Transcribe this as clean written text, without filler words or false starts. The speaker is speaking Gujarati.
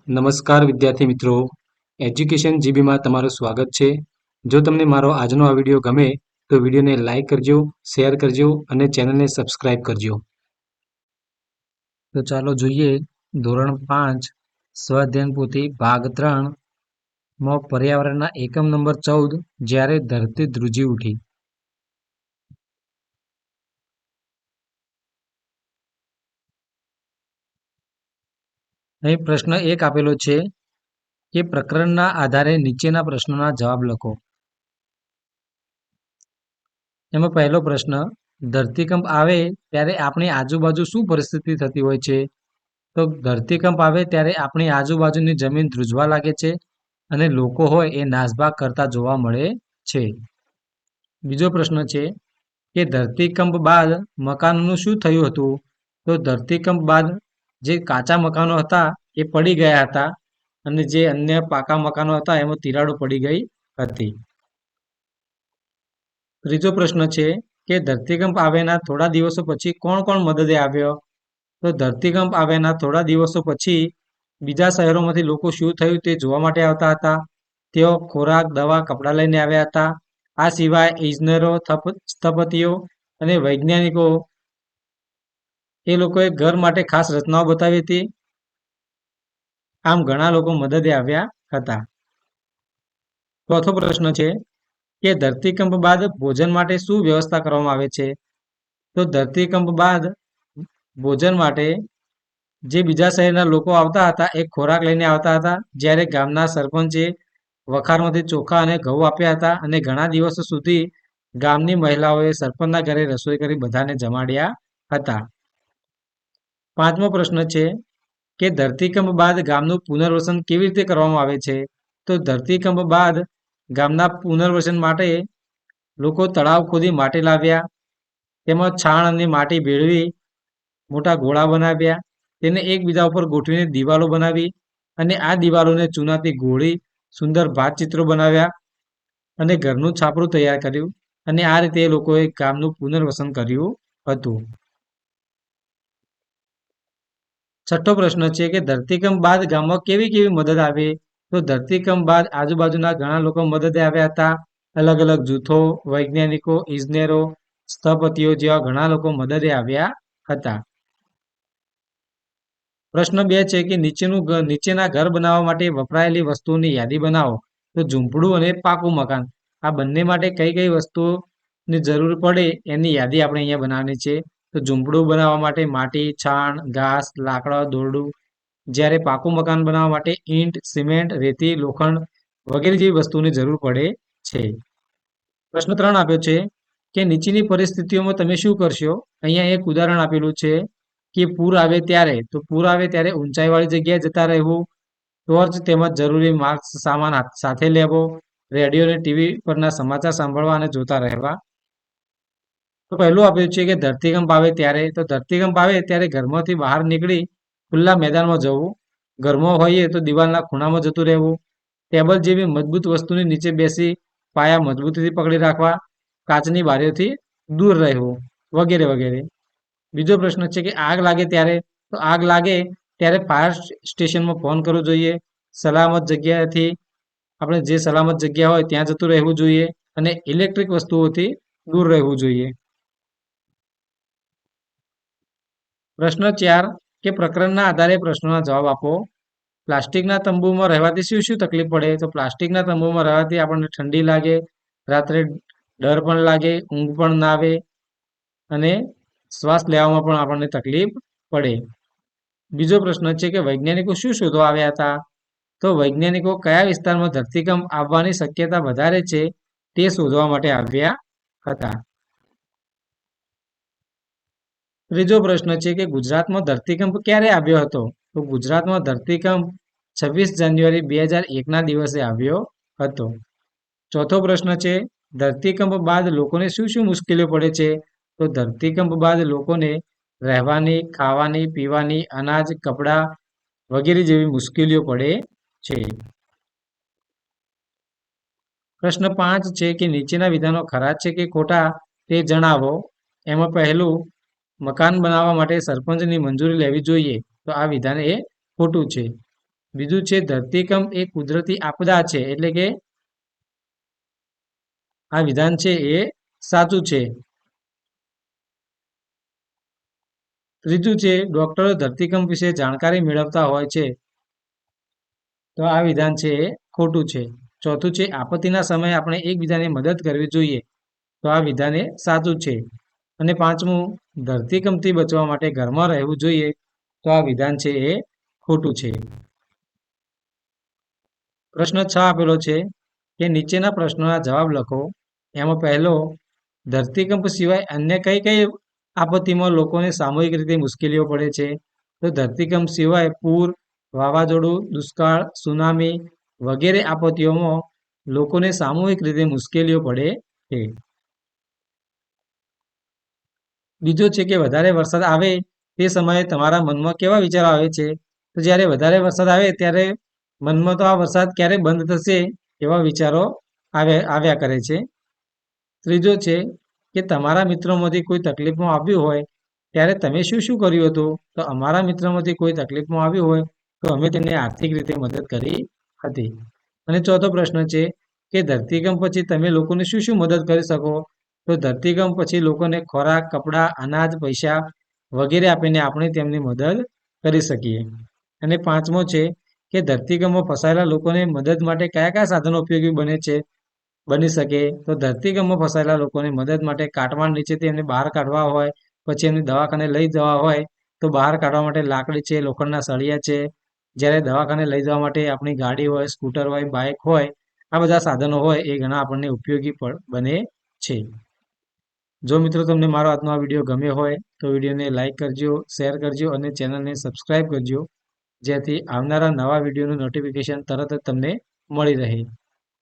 નમસ્કાર વિદ્યાર્થી મિત્રો, એજ્યુકેશન જીબીમાં તમારું સ્વાગત છે. જો તમને મારો આજનો આ વિડીયો ગમે તો વિડીયોને લાઇક કરજો, શેર કરજો અને ચેનલને સબસ્ક્રાઇબ કરજો. તો ચાલો જોઈએ ધોરણ 5 સ્વાધ્યાયન પોથી ભાગ 3 માં પર્યાવરણના એકમ નંબર 14 જ્યારે ધરતી ધ્રુજી ઉઠી. અહીં પ્રશ્ન 1 આપેલો છે કે પ્રકરણના આધારે નીચેના પ્રશ્નોના જવાબ લખો. એમાં પહેલો પ્રશ્ન, ધરતીકંપ આવે ત્યારે આપણી આજુબાજુ શું પરિસ્થિતિ થતી હોય છે? તો ધરતીકંપ આવે ત્યારે આપણી આજુબાજુની જમીન ધ્રુજવા લાગે છે અને લોકો હોય એ નાસભાગ કરતા જોવા મળે છે. બીજો પ્રશ્ન છે કે ધરતીકંપ બાદ મકાનોનું શું થયું હતું? તો ધરતીકંપ બાદ જે કાચા મકાનો હતા એ પડી ગયા હતા અને જે અન્ય પાકા મકાનો હતા એમાં તિરાડો પડી ગઈ હતી. ત્રીજો પ્રશ્ન છે કે ધરતીકંપ આવ્યાના થોડા દિવસો પછી કોણ કોણ મદદે આવ્યો? તો ધરતીકંપ આવ્યાના થોડા દિવસો પછી બીજા શહેરોમાંથી લોકો શું થયું તે જોવા માટે આવતા હતા. તેઓ ખોરાક, દવા, કપડાં લઈને આવ્યા હતા. આ સિવાય ઇજનેરો, સ્થપતિઓ અને વૈજ્ઞાનિકો એ લોકોએ ઘર માટે ખાસ રચનાઓ બતાવી હતી. આમ ઘણા લોકો મદદે આવ્યા હતા. ચોથો પ્રશ્ન છે કે ધરતીકંપ બાદ ભોજન માટે શું વ્યવસ્થા કરવામાં આવે છે? તો ધરતીકંપ બાદ ભોજન માટે જે બીજા શહેરના લોકો આવતા હતા એ ખોરાક લઈને આવતા હતા, જ્યારે ગામના સરપંચે વખારમાંથી ચોખા અને ઘઉં આપ્યા હતા અને ઘણા દિવસો સુધી ગામની મહિલાઓએ સરપંચના ઘરે રસોઈ કરી બધાને જમાડ્યા હતા. પાંચમો પ્રશ્ન છે કે ધરતીકંપ બાદ ગામનું પુનર્વસન કેવી રીતે કરવામાં આવે છે? તો ધરતીકંપ બાદ ગામના પુનર્વસન માટે લોકો તળાવ ખોદી માટી લાવ્યા, તેમાં છાણ અને માટી ભેળવી મોટા ગોળા બનાવ્યા, તેને એકબીજા ઉપર ગોઠવીને દિવાલો બનાવી અને આ દિવાલોને ચૂનાથી ગોળી સુંદર ભાતચિત્રો બનાવ્યા અને ઘરનું છાપરું તૈયાર કર્યું અને આ રીતે એ લોકોએ ગામનું પુનર્વસન કર્યું હતું. છઠ્ઠો પ્રશ્ન છે કે ધરતીકંપ બાદ ગામમાં કેવી કેવી મદદ આવી? તો ધરતીકંપ બાદ આજુબાજુના ઘણા લોકો મદદે આવ્યા હતા. અલગ અલગ જૂથો, વૈજ્ઞાનિકો, ઇજનેરો, સ્થપતિઓ જેવા ઘણા લોકો મદદે આવ્યા હતા. પ્રશ્ન 2 છે કે નીચેના ઘર બનાવવા માટે વપરાયેલી વસ્તુઓની યાદી બનાવો. તો ઝૂંપડું અને પાકું મકાન આ બંને માટે કઈ કઈ વસ્તુઓની જરૂર પડે એની યાદી આપણે અહીંયા બનાવવાની છે. તો ઝૂંપડું બનાવવા માટે માટી, છાણ, ઘાસ, લાકડા, દોરડું, જ્યારે પાકું મકાન બનાવવા માટે ઈંટ, સિમેન્ટ, રેતી, લોખંડ વગેરે જેવી વસ્તુની જરૂર પડે છે. પ્રશ્ન 3 આપ્યો છે કે નીચેની પરિસ્થિતિઓમાં તમે શું કરશો? અહીંયા એક ઉદાહરણ આપેલું છે કે પૂર આવે ત્યારે, તો પૂર આવે ત્યારે ઊંચાઈવાળી જગ્યાએ જતા રહેવું, ટોર્ચ તેમજ જરૂરી માસ્ક સામાન સાથે લેવો, રેડિયો અને ટીવી પરના સમાચાર સાંભળવા અને જોતા રહેવા. તો પહેલું આપ્યું છે કે ધરતીકંપ આવે ત્યારે, તો ધરતીકંપ આવે ત્યારે ઘરમાંથી બહાર નીકળી ખુલ્લા મેદાનમાં જવું, ઘરમાં હોઈએ તો દિવાલના ખૂણામાં જતું રહેવું, ટેબલ જેવી મજબૂત વસ્તુની નીચે બેસી પાયા મજબૂતીથી પકડી રાખવા, કાચની બારીઓથી દૂર રહેવું વગેરે વગેરે. બીજો પ્રશ્ન છે કે આગ લાગે ત્યારે, તો આગ લાગે ત્યારે ફાયર સ્ટેશનમાં ફોન કરવો જોઈએ, સલામત જગ્યાએથી આપણે જે સલામત જગ્યા હોય ત્યાં જતું રહેવું જોઈએ અને ઇલેક્ટ્રિક વસ્તુઓથી દૂર રહેવું જોઈએ. પ્રશ્ન 4 કે પ્રકરણના આધારે પ્રશ્નોના જવાબ આપો. પ્લાસ્ટિકના તંબુમાં રહેવાથી શું શું તકલીફ પડે? તો પ્લાસ્ટિકના તંબુમાં રહેવાથી આપણને ઠંડી લાગે, રાત્રે ડર પણ લાગે, ઊંઘ પણ ના આવે અને શ્વાસ લેવામાં પણ આપણને તકલીફ પડે. બીજો પ્રશ્ન છે કે વૈજ્ઞાનિકો શું શોધવા આવ્યા હતા? તો વૈજ્ઞાનિકો કયા વિસ્તારમાં ધરતીકંપ આવવાની શક્યતા વધારે છે તે શોધવા માટે આવ્યા હતા. ત્રીજો પ્રશ્ન છે કે ગુજરાતમાં ધરતીકંપ ક્યારે આવ્યો હતો? તો ગુજરાતમાં ધરતીકંપ 26 જાન્યુઆરી 2001ના દિવસે આવ્યો હતો. ચોથો પ્રશ્ન છે ધરતીકંપ બાદ લોકોને શું શું મુશ્કેલીઓ પડે છે? તો ધરતીકંપ બાદ લોકોને રહેવાની, ખાવાની, પીવાની, અનાજ, કપડાં વગેરે જેવી મુશ્કેલીઓ પડે છે. પ્રશ્ન 5 છે કે નીચેના વિધાનો ખરા છે કે ખોટા તે જણાવો. એમાં પહેલું, મકાન બનાવવા માટે સરપંચની મંજૂરી લેવી જોઈએ, તો આ વિધાન એ ખોટું છે. બીજું છે ધરતીકંપ એ કુદરતી આપદા છે, એટલે કે આ વિધાન છે એ સાચું છે. ત્રીજું છે ડોક્ટરો ધરતીકંપ વિશે જાણકારી મેળવતા હોય છે, તો આ વિધાન છે એ ખોટું છે. ચોથું છે આપત્તિના સમયે આપણે એકબીજાની મદદ કરવી જોઈએ, તો આ વિધાન એ સાચું છે. અને પાંચમું ધરતીકંપથી બચવા માટે ઘરમાં રહેવું જોઈએ, તો આ વિધાન છે એ ખોટું છે. પ્રશ્ન 6 આપેલો છે કે નીચેના પ્રશ્નોના જવાબ લખો. એમાં પહેલો, ધરતીકંપ સિવાય અન્ય કઈ કઈ આપત્તિમાં લોકોને સામૂહિક રીતે મુશ્કેલીઓ પડે છે? તો ધરતીકંપ સિવાય પૂર, વાવાઝોડું, દુષ્કાળ, સુનામી વગેરે આપત્તિઓમાં લોકોને સામૂહિક રીતે મુશ્કેલીઓ પડે છે. બીજો છે કે વધારે વરસાદ આવે તે સમયે તમારા મનમાં કેવા વિચારો આવે છે? તો જ્યારે વધારે વરસાદ આવે ત્યારે મનમાં તો આ વરસાદ ક્યારે બંધ થશે એવા વિચારો આવ્યા કરે છે. ત્રીજો છે કે તમારા મિત્રોમાંથી કોઈ તકલીફમાં આવ્યું હોય ત્યારે તમે શું શું કર્યું હતું? તો અમારા મિત્રોમાંથી કોઈ તકલીફમાં આવ્યું હોય તો અમે તેમને આર્થિક રીતે મદદ કરી હતી. અને ચોથો પ્રશ્ન છે કે ધરતીકંપ પછી તમે લોકોને શું શું મદદ કરી શકો? તો ધરતીકંપ પછી લોકોને ખોરાક, કપડાં, અનાજ, પૈસા વગેરે આપીને આપણે તેમની મદદ કરી શકીએ. અને પાંચમો છે કે ધરતીકંપમાં ફસાયેલા લોકોને મદદ માટે કયા કયા સાધનો ઉપયોગી બની શકે? તો ધરતીકંપમાં ફસાયેલા લોકોને મદદ માટે કાટમાળ નીચેથી એમને બહાર કાઢવા હોય, પછી એમને દવાખાને લઈ જવા હોય તો બહાર કાઢવા માટે લાકડી છે, લોખંડના સળિયા છે. જ્યારે દવાખાને લઈ જવા માટે આપણી ગાડી હોય, સ્કૂટર હોય, બાઇક હોય, આ બધા સાધનો હોય એ ઘણા આપણને ઉપયોગી બને છે. જો મિત્રો તમને મારો આજનો આ વિડીયો ગમ્યો હોય તો વિડીયોને લાઇક કરજો, શેર કરજો અને ચેનલને સબસ્ક્રાઈબ કરજો, જેથી આવનારા નવા વિડીયોનું નોટિફિકેશન તરત જ તમને મળી રહે.